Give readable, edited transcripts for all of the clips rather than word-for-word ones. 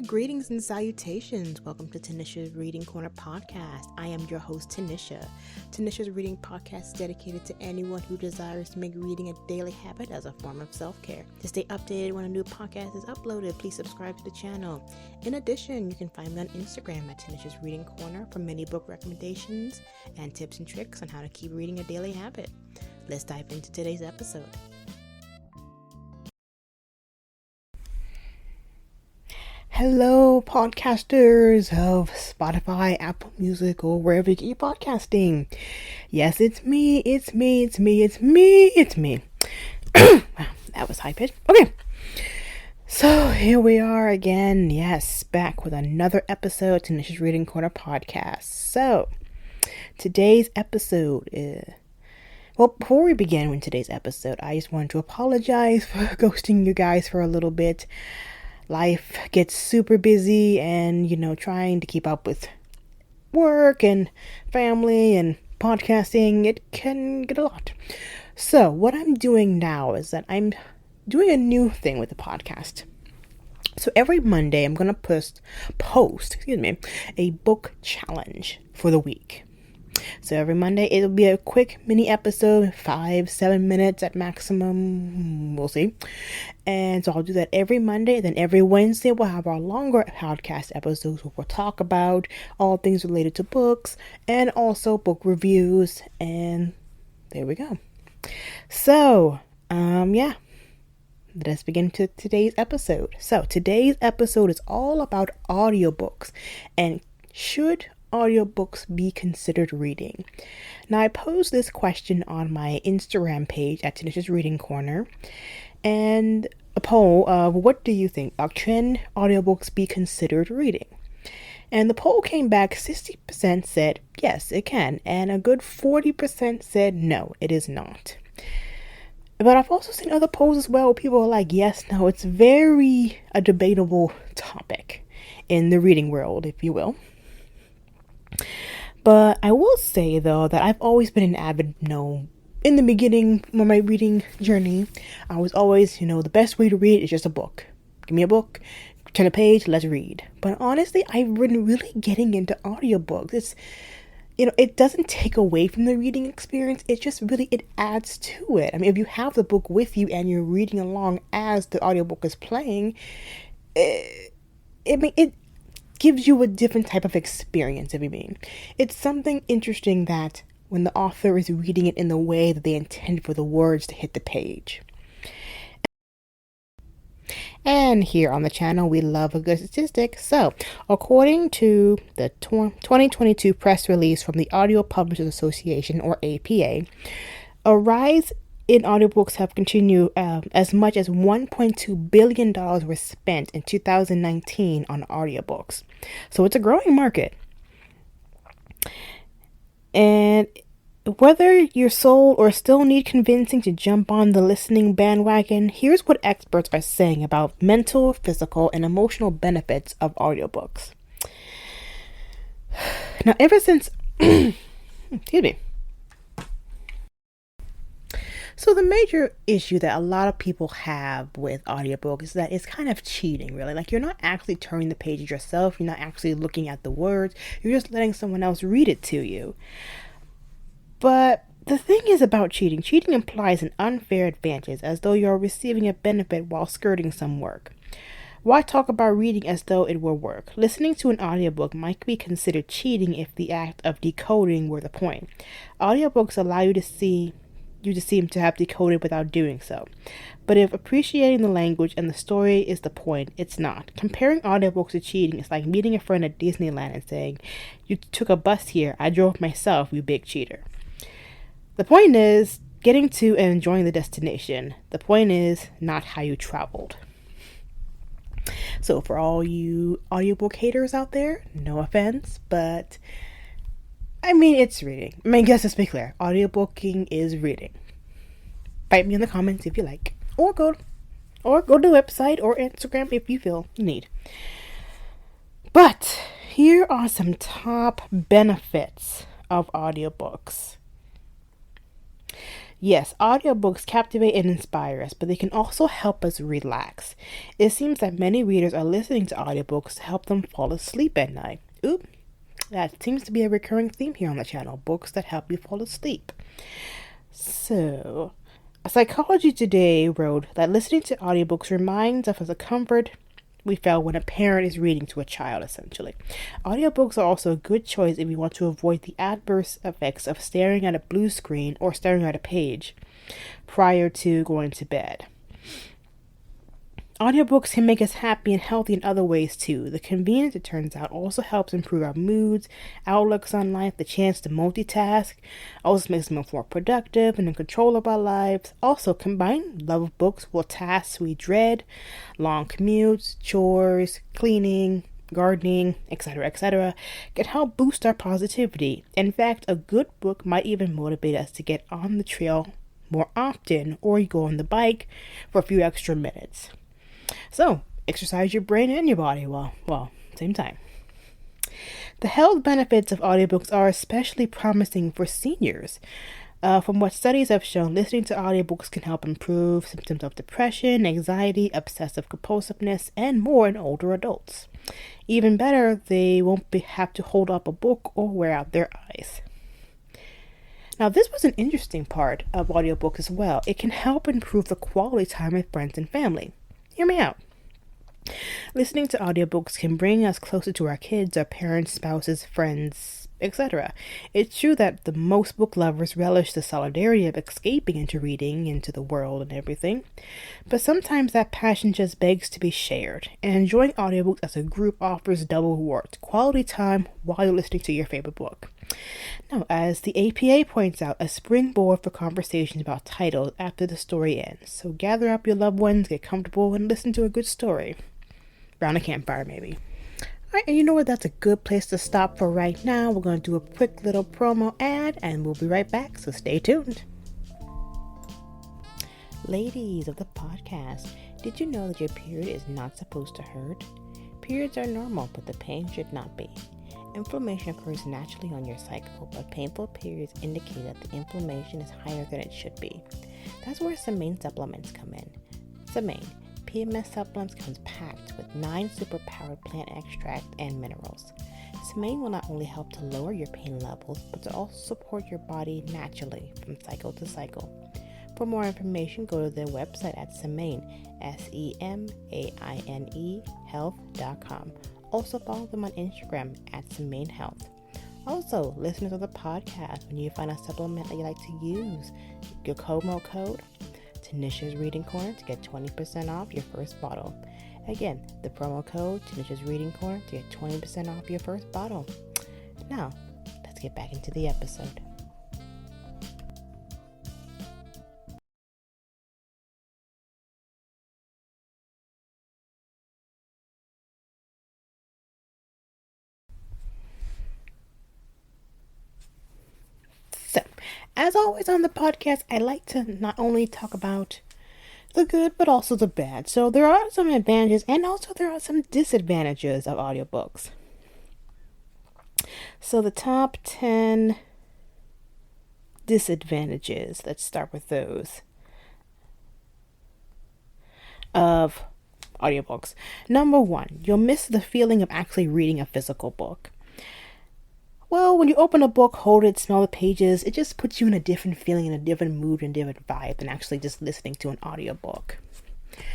Greetings and salutations. Welcome to Tanisha's Reading Corner podcast. I am your host, Tanisha. Tanisha's Reading podcast is dedicated to anyone who desires to make reading a daily habit as a form of self-care. To stay updated when a new podcast is uploaded, please subscribe to the channel. In addition, you can find me on Instagram at Tanisha's Reading Corner for many book recommendations and tips and tricks on how to keep reading a daily habit. Let's dive into today's episode. Hello, podcasters of Spotify, Apple Music, or wherever you get your podcasting. Yes, it's me. Wow, that was high-pitched. Okay, so here we are again. Yes, back with another episode of Tanisha's Reading Corner podcast. So, today's episode is... Well, before we begin with today's episode, I just wanted to apologize for ghosting you guys for a little bit. Life gets super busy and, trying to keep up with work and family and podcasting, it can get a lot. So what I'm doing now is that I'm doing a new thing with the podcast. So every Monday I'm going to post a book challenge for the week. So every Monday it'll be a quick mini episode, 5-7 minutes at maximum, we'll see. And so I'll do that every Monday. Then every Wednesday we'll have our longer podcast episodes where we'll talk about all things related to books and also book reviews. And there we go. So, let's begin to today's episode. So today's episode is all about audiobooks and should audiobooks be considered reading? Now, I posed this question on my Instagram page at Tanisha's Reading Corner and a poll of what do you think? Can audiobooks be considered reading? And the poll came back, 60% said yes, it can, and a good 40% said no, it is not. But I've also seen other polls as well where people are like, yes, no, it's very a debatable topic in the reading world, if you will. But I will say, though, that I've always been an avid, in the beginning of my reading journey, I was always, the best way to read is just a book. Give me a book, turn a page, let's read. But honestly, I've been really getting into audiobooks. It's, it doesn't take away from the reading experience. It just really, it adds to it. I mean, if you have the book with you and you're reading along as the audiobook is playing, it gives you a different type of experience, if you mean. It's something interesting that when the author is reading it in the way that they intend for the words to hit the page. And here on the channel, we love a good statistic. So, according to the 2022 press release from the Audio Publishers Association, or APA, a rise in audiobooks have continued. As much as $1.2 billion were spent in 2019 on audiobooks. So it's a growing market. And whether you're sold or still need convincing to jump on the listening bandwagon, here's what experts are saying about mental, physical, and emotional benefits of audiobooks. Now, ever since... excuse me. So the major issue that a lot of people have with audiobooks is that it's kind of cheating, really. Like, you're not actually turning the pages yourself. You're not actually looking at the words. You're just letting someone else read it to you. But the thing is about cheating. Cheating implies an unfair advantage, as though you're receiving a benefit while skirting some work. Why talk about reading as though it were work? Listening to an audiobook might be considered cheating if the act of decoding were the point. Audiobooks allow you to seem to have decoded without doing so. But if appreciating the language and the story is the point, it's not. Comparing audiobooks to cheating is like meeting a friend at Disneyland and saying, "You took a bus here, I drove myself, you big cheater." The point is getting to and enjoying the destination. The point is not how you traveled. So for all you audiobook haters out there, no offense, but it's reading. Let's be clear. Audiobooking is reading. Bite me in the comments if you like. Or go to the website or Instagram if you feel you need. But here are some top benefits of audiobooks. Yes, audiobooks captivate and inspire us, but they can also help us relax. It seems that many readers are listening to audiobooks to help them fall asleep at night. Oop, that seems to be a recurring theme here on the channel, books that help you fall asleep. So, Psychology Today wrote that listening to audiobooks reminds us of the comfort we felt when a parent is reading to a child, essentially. Audiobooks are also a good choice if you want to avoid the adverse effects of staring at a blue screen or staring at a page prior to going to bed. Audiobooks can make us happy and healthy in other ways too. The convenience, it turns out, also helps improve our moods, outlooks on life, the chance to multitask, also makes us more productive and in control of our lives. Also, combined love of books with tasks we dread, long commutes, chores, cleaning, gardening, etc., can help boost our positivity. In fact, a good book might even motivate us to get on the trail more often, or you go on the bike for a few extra minutes. So, exercise your brain and your body while same time. The health benefits of audiobooks are especially promising for seniors. From what studies have shown, listening to audiobooks can help improve symptoms of depression, anxiety, obsessive compulsiveness, and more in older adults. Even better, they won't have to hold up a book or wear out their eyes. Now, this was an interesting part of audiobooks as well. It can help improve the quality time with friends and family. Hear me out. Listening to audiobooks can bring us closer to our kids, our parents, spouses, friends, etc. It's true that the most book lovers relish the solidarity of escaping into reading, into the world and everything, but sometimes that passion just begs to be shared, and enjoying audiobooks as a group offers double rewards, quality time while you're listening to your favorite book. Now, as the APA points out, a springboard for conversations about titles after the story ends. So gather up your loved ones, get comfortable, and listen to a good story. Around a campfire, maybe. Alright, and you know what? That's a good place to stop for right now. We're going to do a quick little promo ad, and we'll be right back, so stay tuned. Ladies of the podcast, did you know that your period is not supposed to hurt? Periods are normal, but the pain should not be. Inflammation occurs naturally on your cycle, but painful periods indicate that the inflammation is higher than it should be. That's where Cited supplements come in. Cited PMS supplements comes packed with 9 superpowered plant extracts and minerals. Cited will not only help to lower your pain levels, but to also support your body naturally from cycle to cycle. For more information, go to their website at Cited, SEMAINE health.com. Also follow them on Instagram at Cited Health. Also, listeners of the podcast, when you find a supplement that you like to use, your promo code Tanisha's Reading Corner to get 20% off your first bottle. Again, the promo code Tanisha's Reading Corner to get 20% off your first bottle. Now, let's get back into the episode. So, as always on the podcast, I like to not only talk about the good, but also the bad. So there are some advantages, and also there are some disadvantages of audiobooks. So the top 10 disadvantages, let's start with those, of audiobooks. Number 1, you'll miss the feeling of actually reading a physical book. Well, when you open a book, hold it, smell the pages, it just puts you in a different feeling, in a different mood, and different vibe than actually just listening to an audiobook. Which,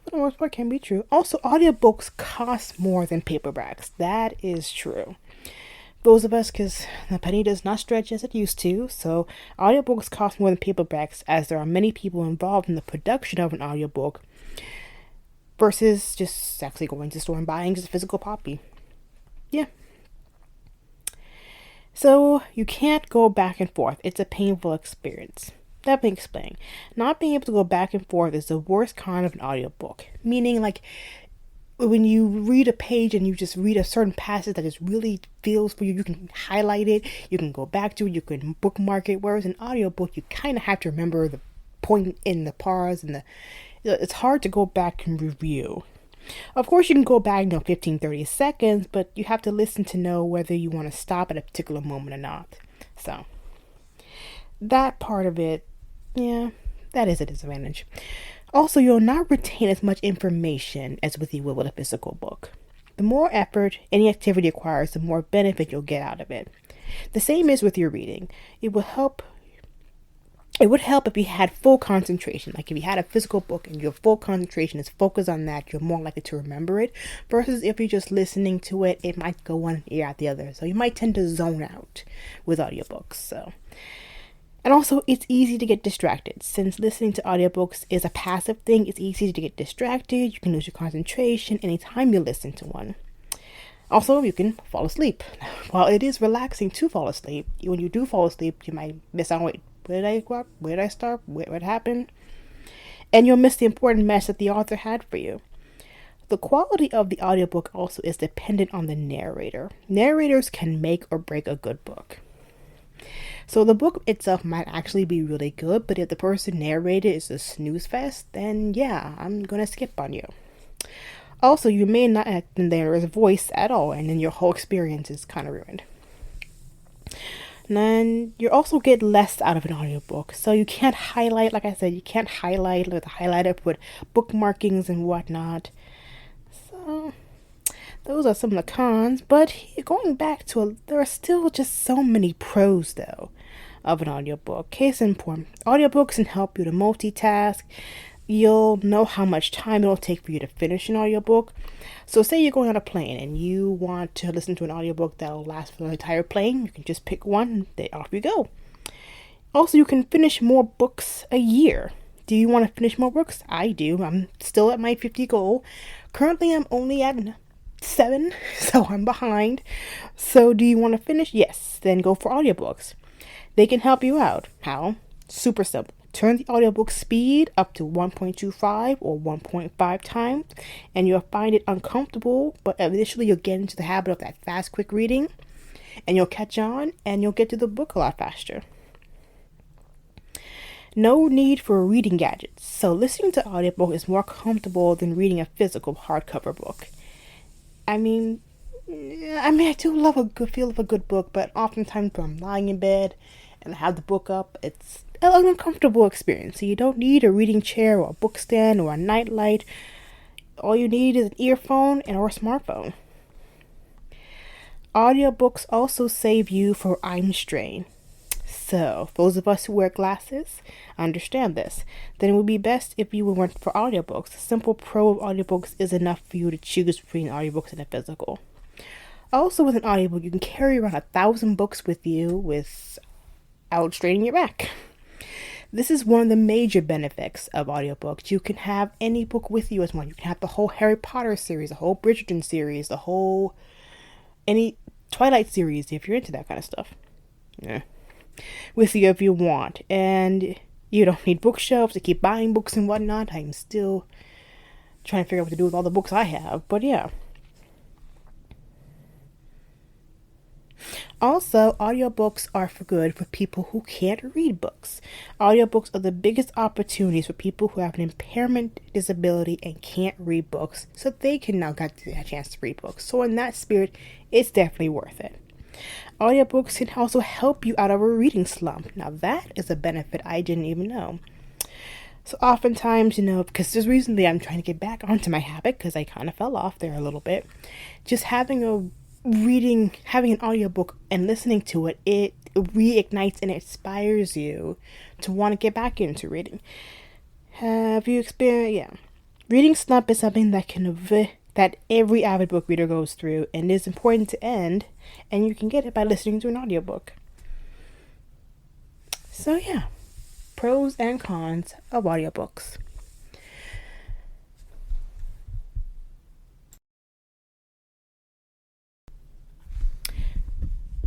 for the most part can be true. Also, audiobooks cost more than paperbacks. That is true. Those of us, because the penny does not stretch as it used to, so audiobooks cost more than paperbacks, as there are many people involved in the production of an audiobook versus just actually going to the store and buying just a physical copy. Yeah. So you can't go back and forth. It's a painful experience. Let me explain. Not being able to go back and forth is the worst kind of an audiobook. Meaning, like, when you read a page and you just read a certain passage that just really feels for you, you can highlight it, you can go back to it, you can bookmark it. Whereas an audiobook, you kind of have to remember the point in the pause, and it's hard to go back and review. Of course, you can go back, 15, 30 seconds, but you have to listen to know whether you want to stop at a particular moment or not. So, that part of it, yeah, that is a disadvantage. Also, you'll not retain as much information as with you will with a physical book. The more effort any activity requires, the more benefit you'll get out of it. The same is with your reading. It will help it would help if you had full concentration. Like if you had a physical book and your full concentration is focused on that, you're more likely to remember it. Versus if you're just listening to it, it might go one ear out the other. So you might tend to zone out with audiobooks. And also, it's easy to get distracted. Since listening to audiobooks is a passive thing, it's easy to get distracted. You can lose your concentration anytime you listen to one. Also, you can fall asleep. While it is relaxing to fall asleep, when you do fall asleep, you might miss out. Wait, where did I go up? Where did I start? What happened? And you'll miss the important message that the author had for you. The quality of the audiobook also is dependent on the narrator. Narrators can make or break a good book. So the book itself might actually be really good, but if the person narrated is a snooze fest, then yeah, I'm gonna skip on you. Also, you may not act in their voice at all, and then your whole experience is kind of ruined. And then you also get less out of an audiobook. So you can't highlight, like I said, you can't highlight with a highlighter, put bookmarkings and whatnot. So those are some of the cons, but going back to there are still just so many pros though of an audiobook. Case in point, audiobooks can help you to multitask. You'll know how much time it'll take for you to finish an audiobook. So say you're going on a plane and you want to listen to an audiobook that'll last for the entire plane. You can just pick one, then off you go. Also, you can finish more books a year. Do you want to finish more books? I do. I'm still at my 50 goal. Currently, I'm only at 7, so I'm behind. So do you want to finish? Yes. Then go for audiobooks. They can help you out. How? Super simple. Turn the audiobook speed up to 1.25 or 1.5 times, and you'll find it uncomfortable, but initially you'll get into the habit of that fast, quick reading, and you'll catch on, and you'll get to the book a lot faster. No need for reading gadgets. So listening to audiobook is more comfortable than reading a physical hardcover book. I I do love a good feel of a good book, but oftentimes when I'm lying in bed and I have the book up, it's an uncomfortable experience. So you don't need a reading chair or a book stand or a nightlight. All you need is an earphone or a smartphone. Audiobooks also save you from eye strain. So, those of us who wear glasses understand this. Then it would be best if you went for audiobooks. The simple pro of audiobooks is enough for you to choose between audiobooks and a physical. Also, with an audiobook, you can carry around 1,000 books with you without straining your back. This is one of the major benefits of audiobooks. You can have any book with you as one. You can have the whole Harry Potter series, the whole Bridgerton series, any Twilight series, if you're into that kind of stuff. Yeah. With you if you want. And you don't need bookshelves to keep buying books and whatnot. I'm still trying to figure out what to do with all the books I have. But yeah. Also, audiobooks are good for people who can't read books. Audiobooks are the biggest opportunities for people who have an impairment, disability, and can't read books, so they can now get a chance to read books. So in that spirit, it's definitely worth it. Audiobooks can also help you out of a reading slump. Now that is a benefit I didn't even know. So oftentimes, because just recently I'm trying to get back onto my habit because I kind of fell off there a little bit. Just having an audiobook and listening to it, it reignites and inspires you to want to get back into reading. Have you experienced? Yeah. Reading slump is something that every avid book reader goes through, and is important to end, and you can get it by listening to an audiobook. So yeah, pros and cons of audiobooks.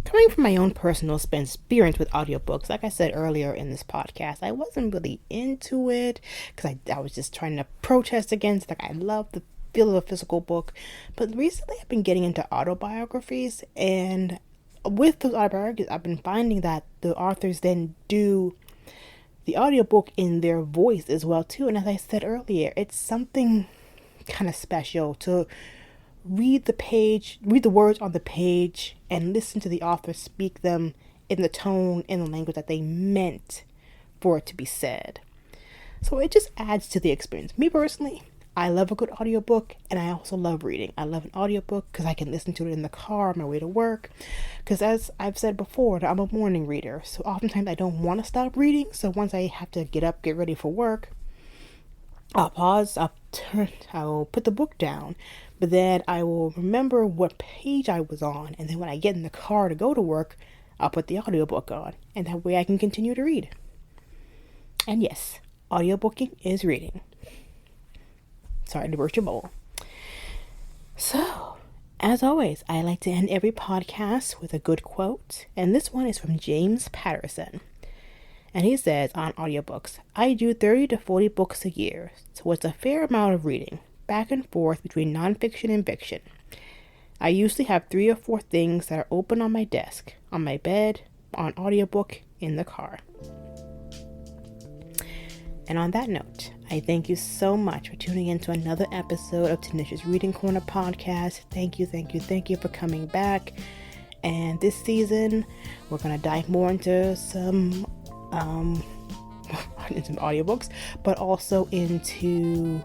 Coming from my own personal experience with audiobooks, like I said earlier in this podcast, I wasn't really into it because I was just trying to protest against it. Like, I love the feel of a physical book, but recently I've been getting into autobiographies, and with those autobiographies, I've been finding that the authors then do the audiobook in their voice as well too. And as I said earlier, it's something kind of special to read the words on the page and listen to the author speak them in the tone, in the language that they meant for it to be said. So it just adds to the experience. Me personally, I love a good audiobook, and I also love reading. I love an audiobook because I can listen to it in the car on my way to work. Because as I've said before, I'm a morning reader. So oftentimes I don't want to stop reading. So once I have to get up, get ready for work, I'll pause, I'll put the book down, but then I will remember what page I was on. And then when I get in the car to go to work, I'll put the audiobook on. And that way I can continue to read. And yes, audiobooking is reading. Sorry to burst your bubble. So, as always, I like to end every podcast with a good quote. And this one is from James Patterson. And he says on audiobooks, I do 30 to 40 books a year. So it's a fair amount of reading, back and forth between nonfiction and fiction. I usually have 3 or 4 things that are open on my desk, on my bed, on audiobook, in the car. And on that note, I thank you so much for tuning in to another episode of Tanisha's Reading Corner podcast. Thank you for coming back. And this season, we're going to dive more into some audiobooks, but also into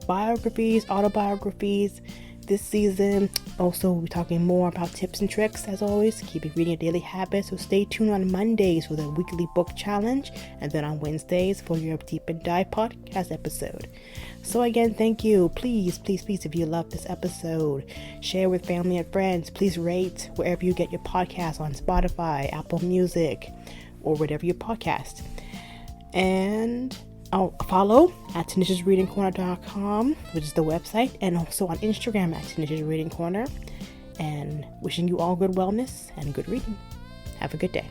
biographies, autobiographies. This season, also we'll be talking more about tips and tricks, as always, keeping reading a daily habit. So stay tuned on Mondays for the weekly book challenge, and then on Wednesdays for your Deep and Dive podcast episode. So again, thank you. Please, if you love this episode, share with family and friends. Please rate wherever you get your podcasts, on Spotify, Apple Music, or whatever your podcast. And follow at Tanisha'sReadingCorner.com, which is the website, and also on Instagram at Tanisha's Reading Corner. And wishing you all good wellness and good reading. Have a good day.